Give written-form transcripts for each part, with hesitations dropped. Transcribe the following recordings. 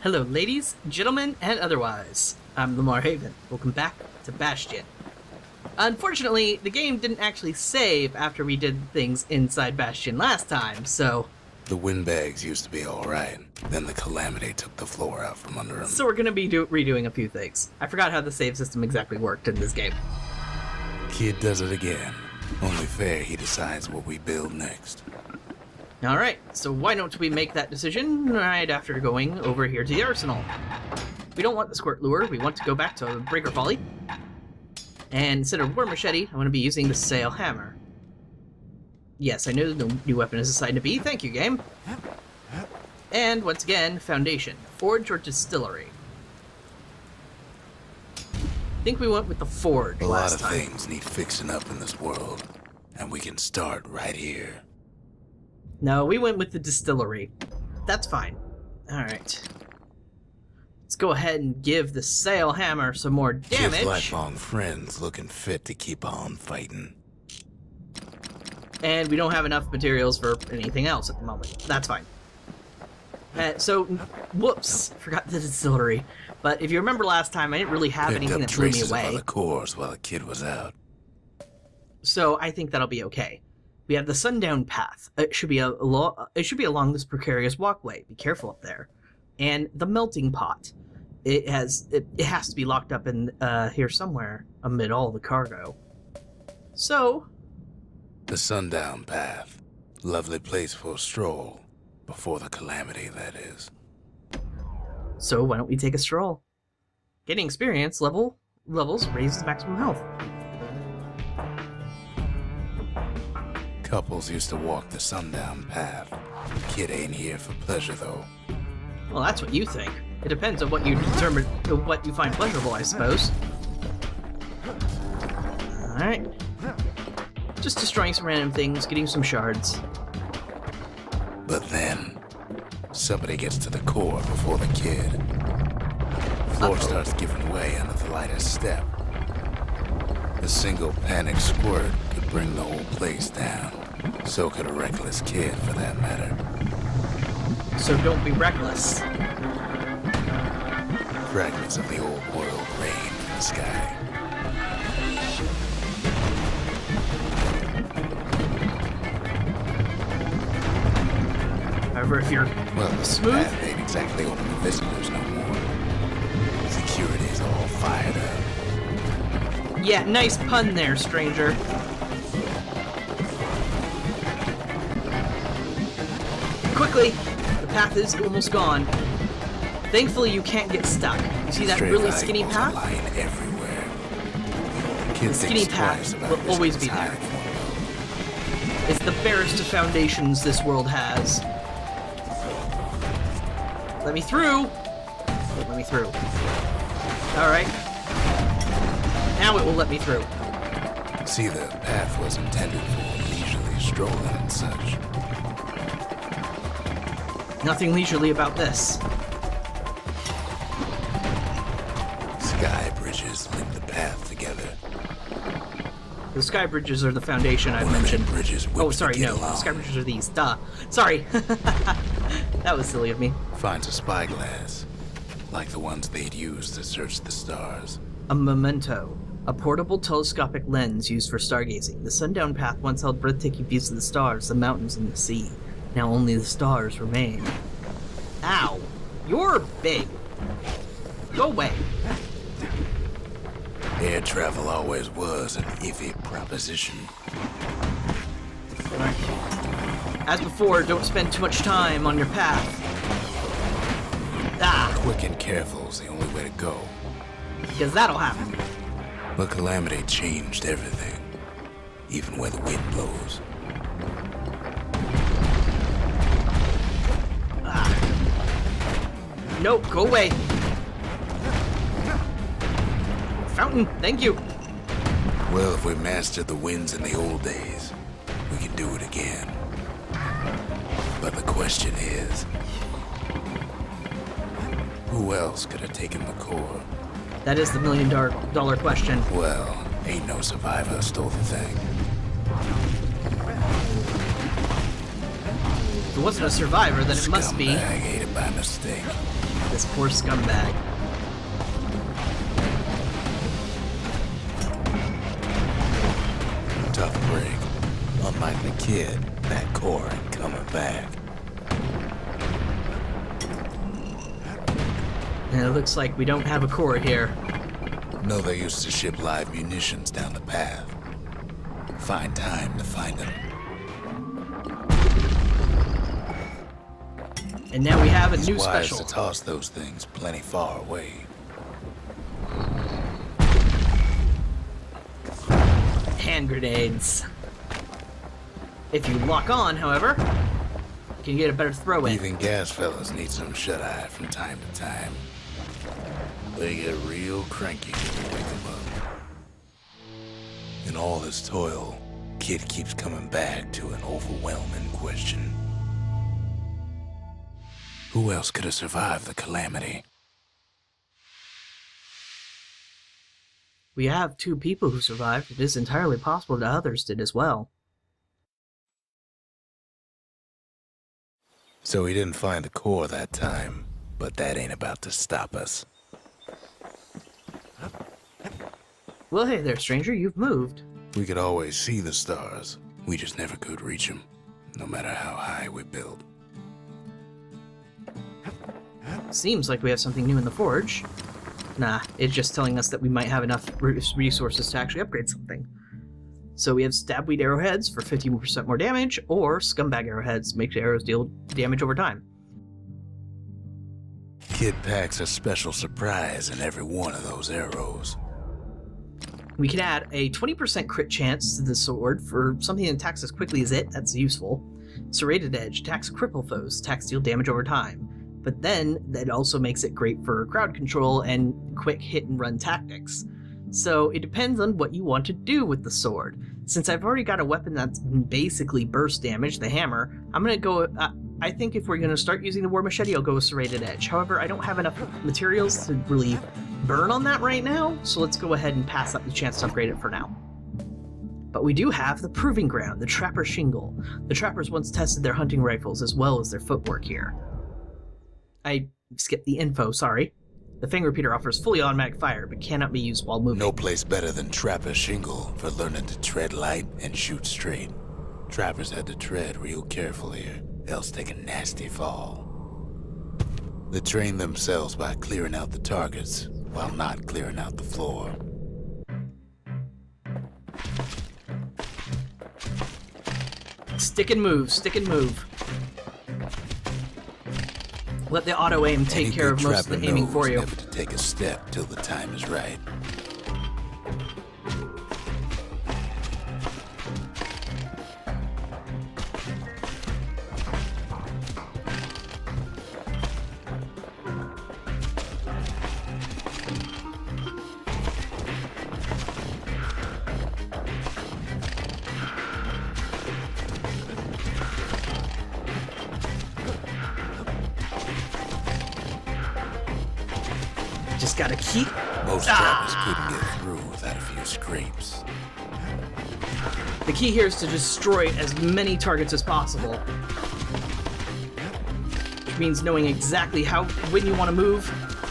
Hello, ladies, gentlemen, and otherwise. I'm Lamar Haven. Welcome back to Bastion. Unfortunately, the game didn't actually save after we did things inside Bastion last time, so... The windbags used to be alright. Then the Calamity took the floor out from under them. So we're gonna be redoing a few things. I forgot how the save system exactly worked in this game. Kid does it again. Only fair he decides what we build next. Alright, so why don't we make that decision right after going over here to the arsenal. We don't want the squirt lure, we want to go back to Breaker Folly. And instead of War Machete, I'm going to be using the Sail Hammer. Yes, I know the new weapon is assigned to B, thank you game. And once again, Foundation, Forge or Distillery. I think we went with the Forge last time. A lot of things need fixing up in this world, and we can start right here. No, we went with the Distillery. That's fine. Alright. Let's go ahead and give the Sail Hammer some more damage. Just lifelong friends looking fit to keep on fighting. And we don't have enough materials for anything else at the moment. That's fine. Whoops, forgot the Distillery. But if you remember last time, I didn't really have anything that blew me away. Of other cores while the kid was out. So I think that'll be okay. We have the Sundown Path. It should be along this precarious walkway. Be careful up there. And the Melting Pot. It has to be locked up in here somewhere amid all the cargo. So, the Sundown Path. Lovely place for a stroll. Before the Calamity, that is. So why don't we take a stroll? Getting experience levels raises maximum health. Couples used to walk the Sundown Path. Kid ain't here for pleasure, though. Well, that's what you think. It depends on what you determine, what you find pleasurable, I suppose. Alright. Just destroying some random things, getting some shards. But then, somebody gets to the core before the kid. Floor starts giving way under the lightest step. A single panic squirt could bring the whole place down. So could a reckless kid, for that matter. So don't be reckless. Fragments of the old world rain from the sky. However, if you're smooth, the path ain't exactly open to visitors no more. Security's all fired up. Yeah, nice pun there, stranger. Quickly, the path is almost gone. Thankfully, you can't get stuck. You see that really skinny path? Lying everywhere. The skinny path will always be there. It's the barest of foundations this world has. Let me through! Won't let me through. Alright. Now it will let me through. See, the path was intended for leisurely strolling and such. Nothing leisurely about this. Sky bridges link the path together. The sky bridges are the foundation I mentioned. Oh, sorry, no. The sky bridges are these. Duh. Sorry. That was silly of me. Finds a spyglass, like the ones they'd use to search the stars. A memento. A portable telescopic lens used for stargazing. The Sundown Path once held breathtaking views of the stars, the mountains, and the sea. Now only the stars remain. Ow. You're big. Go away. Air travel always was an iffy proposition. As before, don't spend too much time on your path. Ah! Quick and careful's the only way to go. Because that'll happen. The Calamity changed everything, even where the wind blows. Nope, go away. Fountain, thank you. Well, if we mastered the winds in the old days, we can do it again. But the question is, who else could have taken the core? That is the $1,000,000 question. Well, ain't no survivor stole the thing. If it wasn't a survivor, then it must be Scumbag ate it by mistake. this poor scumbag. Tough break. Unlike the kid, that core ain't coming back. And it looks like we don't have a core here. No, they used to ship live munitions down the path. Find time to find them. And now we have a It's new wise special. to toss those things plenty far away. Hand grenades. If you lock on, however, you can get a better throw in. Even gas fellas need some shut-eye from time to time. They get real cranky when you wake them up. In all this toil, Kid keeps coming back to an overwhelming question. Who else could have survived the calamity? We have 2 people who survived. It is entirely possible that others did as well. So we didn't find the core that time, but that ain't about to stop us. Well, hey there, stranger. You've moved. We could always see the stars. We just never could reach them, no matter how high we built. Seems like we have something new in the forge. Nah, it's just telling us that we might have enough resources to actually upgrade something. So we have stabweed arrowheads for 50% more damage, or scumbag arrowheads make the arrows deal damage over time. Kid packs a special surprise in every one of those arrows. We can add a 20% crit chance to the sword for something that attacks as quickly as it. That's useful. Serrated Edge attacks cripple foes, attacks deal damage over time. But then that also makes it great for crowd control and quick hit and run tactics. So it depends on what you want to do with the sword. Since I've already got a weapon that's basically burst damage, the hammer, I'm going to go... I think if we're going to start using the War Machete, I'll go with Serrated Edge. However, I don't have enough materials to really burn on that right now, so let's go ahead and pass up the chance to upgrade it for now. But we do have the Proving Ground, the Trapper Shingle. The trappers once tested their hunting rifles as well as their footwork here. I skipped the info, sorry. The finger repeater offers fully automatic fire, but cannot be used while moving. No place better than Trapper Shingle for learning to tread light and shoot straight. Trappers had to tread real carefully here, else take a nasty fall. They train themselves by clearing out the targets, while not clearing out the floor. Stick and move, stick and move. Let the auto-aim take care of most of the aiming for you. Never to take a step till the time is right. Just gotta keep... Most trappers couldn't get through without a few scrapes. The key here is to destroy as many targets as possible. Which means knowing exactly when you want to move,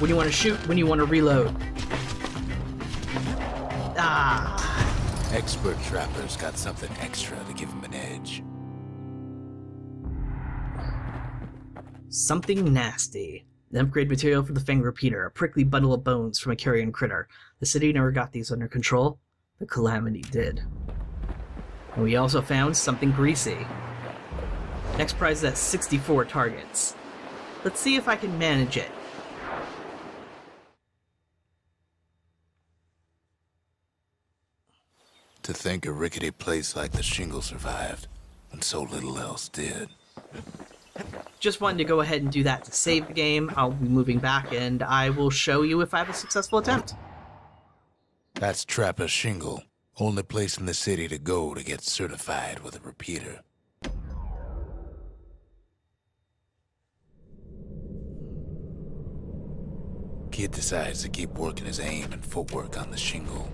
when you want to shoot, when you want to reload. Expert trappers got something extra to give them an edge. Something nasty. The upgrade material for the Fang Repeater, a prickly bundle of bones from a carrion critter. The city never got these under control. The calamity did. And we also found something greasy. Next prize is at 64 targets. Let's see if I can manage it. To think a rickety place like the Shingle survived, when so little else did. Just wanted to go ahead and do that to save the game. I'll be moving back, and I will show you if I have a successful attempt. That's Trapper Shingle, only place in the city to go to get certified with a repeater. Kid decides to keep working his aim and footwork on the Shingle.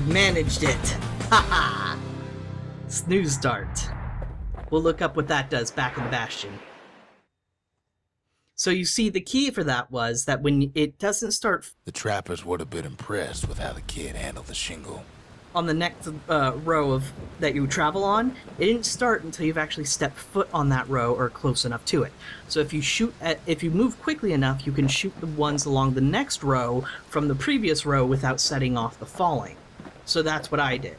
Managed it! Haha! Snooze dart. We'll look up what that does back in the Bastion. So you see, the key for that was that when it doesn't start The trappers would have been impressed with how the kid handled the shingle. on the next row of that you travel on, it didn't start until you've actually stepped foot on that row or close enough to it. So if you move quickly enough, you can shoot the ones along the next row from the previous row without setting off the falling. So that's what I did.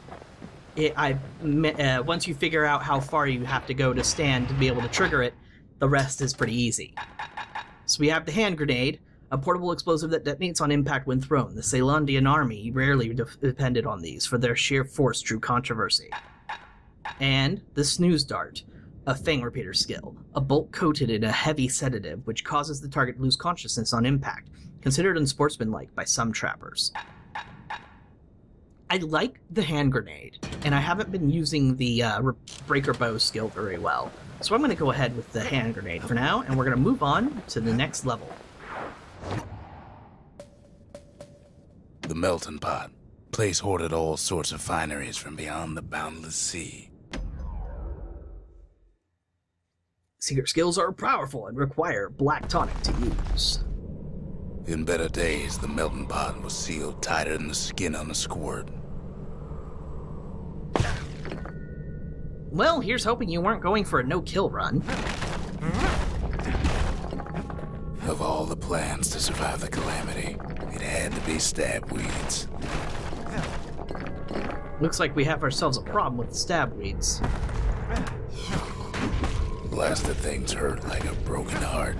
Once you figure out how far you have to go to stand to be able to trigger it, the rest is pretty easy. So we have the hand grenade, a portable explosive that detonates on impact when thrown. The Ceylondian army rarely depended on these, for their sheer force drew controversy. And the snooze dart, a fang repeater skill, a bolt coated in a heavy sedative which causes the target to lose consciousness on impact, considered unsportsmanlike by some trappers. I like the hand grenade, and I haven't been using the breaker bow skill very well, so I'm going to go ahead with the hand grenade for now, and we're going to move on to the next level. The melting pot. Place hoarded all sorts of fineries from beyond the boundless sea. Secret skills are powerful and require black tonic to use. In better days, the melting pot was sealed tighter than the skin on a squirt. Well, here's hoping you weren't going for a no-kill run. Of all the plans to survive the calamity, it had to be stab weeds. Looks like we have ourselves a problem with the stab weeds. Blasted things hurt like a broken heart.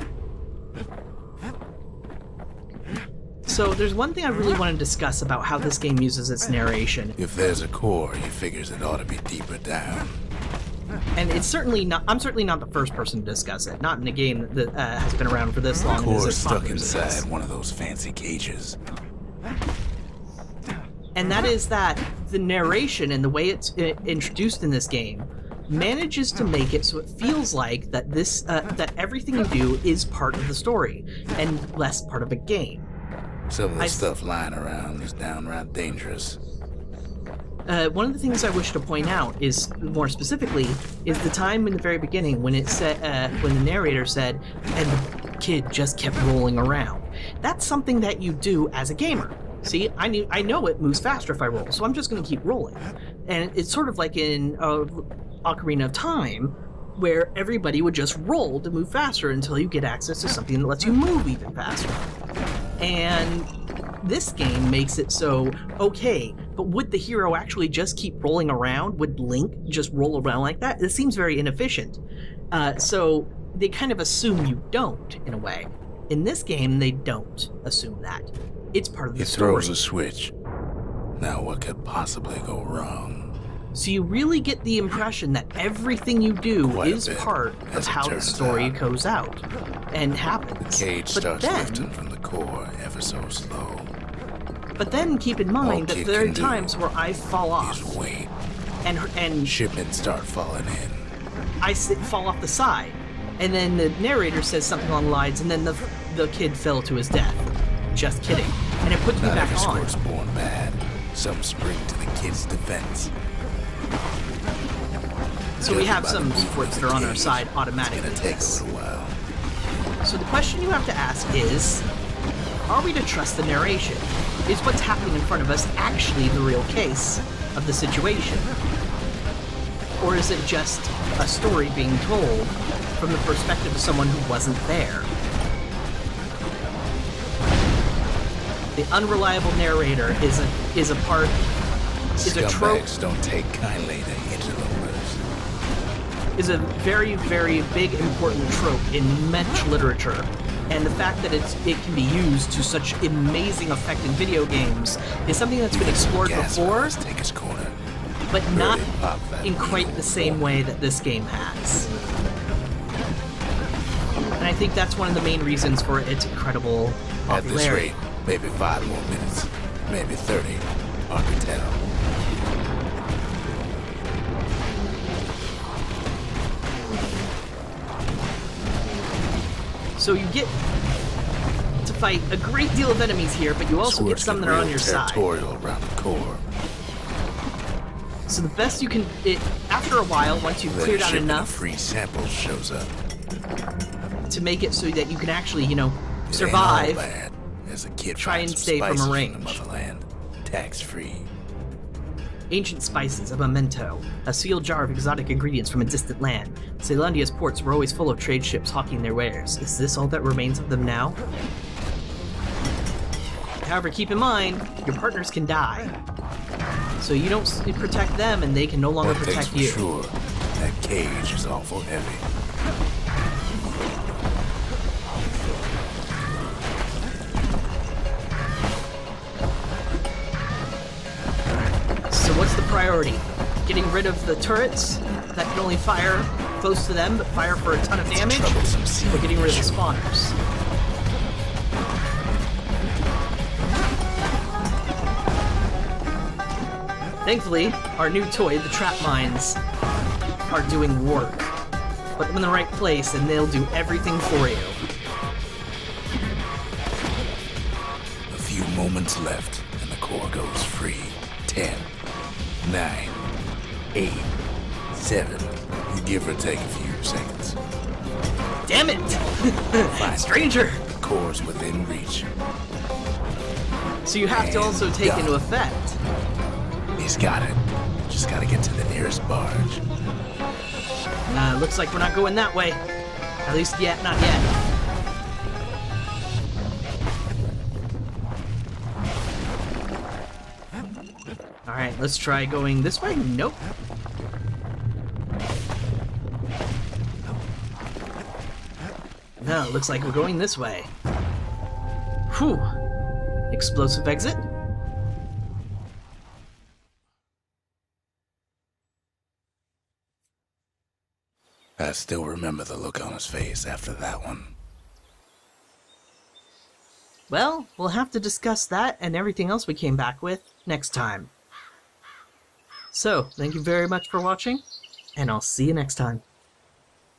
So there's one thing I really want to discuss about how this game uses its narration. If there's a core, he figures it ought to be deeper down. And it's certainly not. I'm certainly not the first person to discuss it. Not in a game that has been around for this long. Core is stuck inside one of those fancy cages. And that is that the narration and the way it's introduced in this game manages to make it so it feels like that that everything you do is part of the story and less part of a game. Some of the stuff lying around is downright dangerous. One of the things I wish to point out is, more specifically, is the time in the very beginning when it said, when the narrator said, and the kid just kept rolling around. That's something that you do as a gamer. See, I know it moves faster if I roll, so I'm just going to keep rolling. And it's sort of like in Ocarina of Time, where everybody would just roll to move faster until you get access to something that lets you move even faster. And this game makes it so, okay, but would the hero actually just keep rolling around? Would Link just roll around like that? It seems very inefficient. So they kind of assume you don't, in a way. In this game, they don't assume that. It's part of the story. He throws a switch. Now what could possibly go wrong? So you really get the impression that everything you do is part of how the story goes out and happens. The cage starts lifting from the core ever so slow. But then keep in mind that there are times where I fall off. Is wait. And shipments start falling in. I fall off the side, and then the narrator says something along the lines, and then the kid fell to his death. Just kidding. And it puts me back on. Not every squirt's born bad. Some spring to the kid's defense. So we have some squirts that are on our side automatically. It's gonna take a little while. So the question you have to ask is, are we to trust the narration? Is what's happening in front of us actually the real case of the situation? Or is it just a story being told from the perspective of someone who wasn't there? The unreliable narrator is a part, is a trope. Scumbags don't take kindly to interlopers. Is a very, very big, important trope in much literature. And the fact that it can be used to such amazing effect in video games is something that's been explored before, but not in quite the same way that this game has. And I think that's one of the main reasons for its incredible popularity. At this rate, maybe 5 more minutes, maybe 30, hard to tell. So you get to fight a great deal of enemies here, but you also get some that are on your side. Territorial around the core. So the best you can... after a while, once you've Then cleared out shipment of enough free samples shows up. to make it so that you can actually, you know, It ain't all survive, bad, as a kid try finds and some stay from a spices range. the motherland, tax-free. ancient spices, a memento, a sealed jar of exotic ingredients from a distant land. Celandia's ports were always full of trade ships hawking their wares. Is this all that remains of them now? However, keep in mind, your partners can die. So you don't protect them, and they can no longer One thing's protect for you. sure, that cage is awful heavy. So what's the priority? Getting rid of the turrets that can only fire close to them, but fire for a ton of damage? Troublesome scene, Or getting rid of the sure. spawners? Thankfully, our new toy, the trap mines, are doing work. Put them in the right place and they'll do everything for you. A few moments left, and the core goes free. 10, 9, 8, 7. You give or take a few seconds. Damn it! Stranger! The core's within reach. So you have to also take into effect. He's got it. Just gotta get to the nearest barge. Looks like we're not going that way. At least yet, not yet. Alright, let's try going this way. Nope. No, looks like we're going this way. Whew. Explosive exit. I still remember the look on his face after that one. Well, we'll have to discuss that and everything else we came back with next time. So, thank you very much for watching, and I'll see you next time.